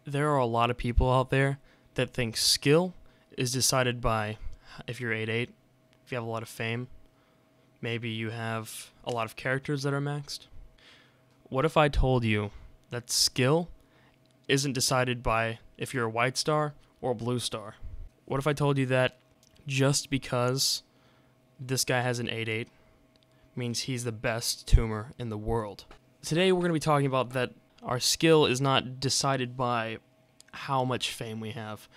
There are a lot of people out there that think skill is decided by if you're 8'8", if you have a lot of fame, maybe you have a lot of characters that are maxed. What if I told you that skill isn't decided by if you're a white star or a blue star? What if I told you that just because this guy has an 8'8" means he's the best tuner in the world? Today we're going to be talking about that our skill is not decided by how much fame we have,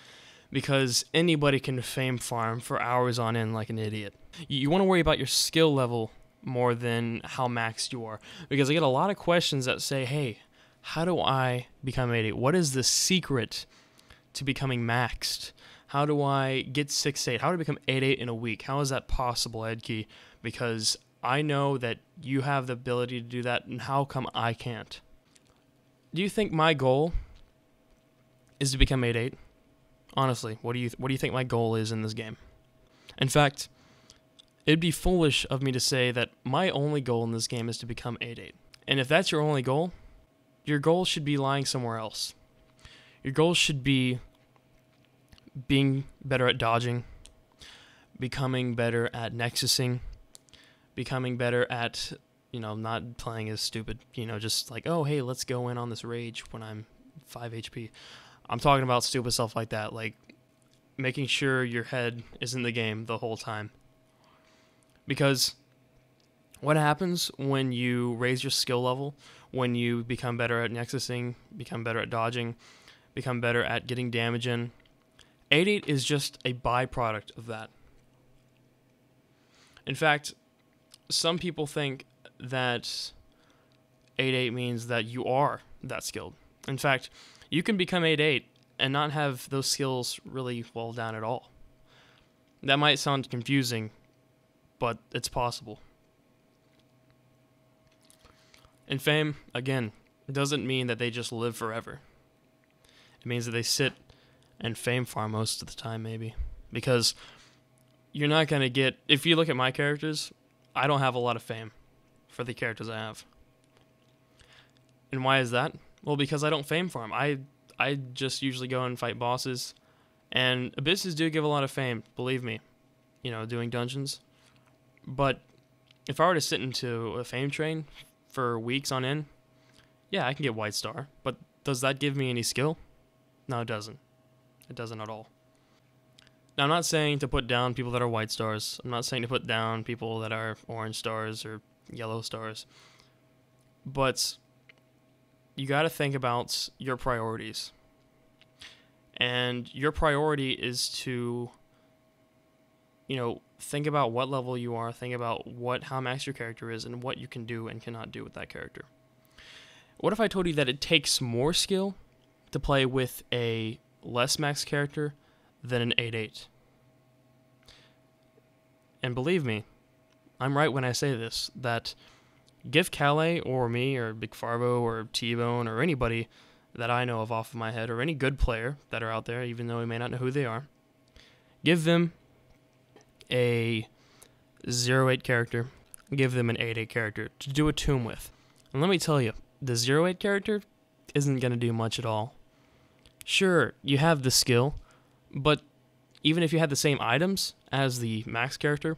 because anybody can fame farm for hours on end like an idiot. You want to worry about your skill level more than how maxed you are, because I get a lot of questions that say, hey, how do I become 8'8"? What is the secret to becoming maxed? How do I get 6'8"? How do I become 8'8" in a week? How is that possible, Edkey? Because I know that you have the ability to do that, and how come I can't? Do you think my goal is to become 8'8"? Honestly, what do you think my goal is in this game? In fact, it'd be foolish of me to say that my only goal in this game is to become 8'8". And if that's your only goal, your goal should be lying somewhere else. Your goal should be being better at dodging, becoming better at nexusing, becoming better at, not playing as stupid, just like, oh, hey, let's go in on this rage when I'm 5 HP. I'm talking about stupid stuff like that, like making sure your head is in the game the whole time. Because what happens when you raise your skill level, when you become better at nexusing, become better at dodging, become better at getting damage in? 8'8" is just a byproduct of that. In fact, some people think that 8'8" means that you are that skilled. In fact, you can become 8'8" and not have those skills really well down at all. That might sound confusing, but it's possible. And fame, again, doesn't mean that they just live forever. It means that they sit and fame farm most of the time, maybe. Because you're not going to get... If you look at my characters, I don't have a lot of fame for the characters I have. And why is that? Well, because I don't fame farm. I just usually go and fight bosses. And abysses do give a lot of fame, believe me. Doing dungeons. But if I were to sit into a fame train for weeks on end, yeah, I can get white star. But does that give me any skill? No, it doesn't. It doesn't at all. Now, I'm not saying to put down people that are white stars. I'm not saying to put down people that are orange stars or yellow stars. But you got to think about your priorities. And your priority is to, think about what level you are, think about how max your character is, and what you can do and cannot do with that character. What if I told you that it takes more skill to play with a less max character than an 8'8"? And believe me, I'm right when I say this, that give Calais or me or Big Farvo or T-Bone or anybody that I know of off of my head, or any good player that are out there, even though we may not know who they are, give them a 0'8" character, give them an 8'8" character to do a tomb with. And let me tell you, the 0'8" character isn't going to do much at all. Sure, you have the skill, but even if you had the same items as the max character,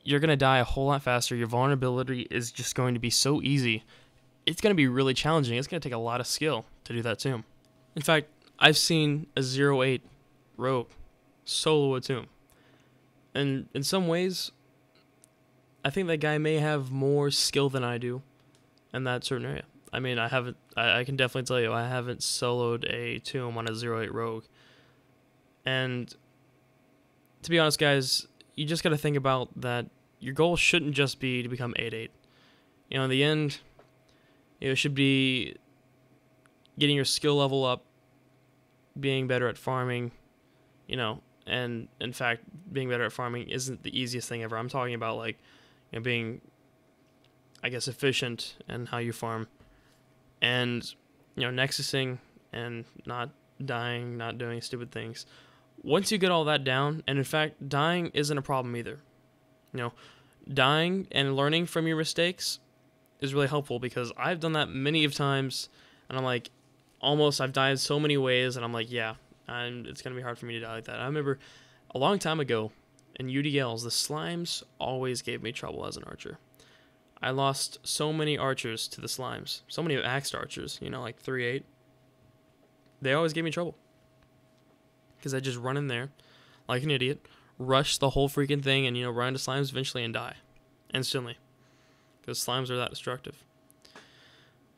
you're going to die a whole lot faster. Your vulnerability is just going to be so easy. It's going to be really challenging. It's going to take a lot of skill to do that tomb. In fact, I've seen a 0'8" rogue solo a tomb. And in some ways, I think that guy may have more skill than I do in that certain area. I mean, I can definitely tell you, I haven't soloed a tomb on a 0'8" rogue. And to be honest, guys, you just got to think about that your goal shouldn't just be to become 8'8". In the end, it should be getting your skill level up, being better at farming, and in fact, being better at farming isn't the easiest thing ever. I'm talking about, being, efficient in how you farm, and, nexusing and not dying, not doing stupid things. Once you get all that down, and in fact, dying isn't a problem either. Dying and learning from your mistakes is really helpful, because I've done that many of times, and I'm like, I've died so many ways, and I'm like, yeah, it's going to be hard for me to die like that. I remember a long time ago in UDLs, the slimes always gave me trouble as an archer. I lost so many archers to the slimes. So many axed archers, you know, like 3-8. They always gave me trouble. Because I just run in there like an idiot, rush the whole freaking thing, and, you know, run into slimes eventually and die. Instantly. Because slimes are that destructive.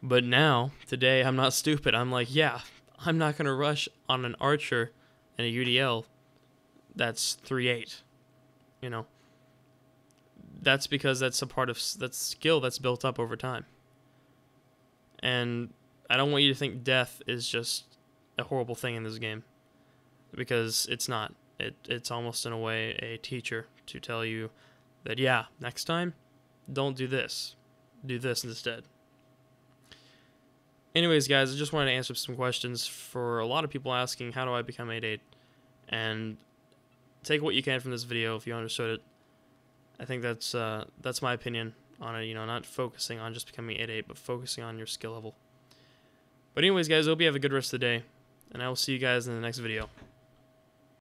But now, today, I'm not stupid. I'm like, yeah, I'm not going to rush on an archer in a UDL that's 3-8. You know. That's because that's a part of that skill that's built up over time. And I don't want you to think death is just a horrible thing in this game. Because it's not. It's almost in a way a teacher to tell you that, yeah, next time, don't do this. Do this instead. Anyways, guys, I just wanted to answer some questions for a lot of people asking, how do I become 8-8? And take what you can from this video if you understood it. I think that's my opinion on it, you know, not focusing on just becoming 8-8, but focusing on your skill level. But anyways, guys, I hope you have a good rest of the day, and I will see you guys in the next video.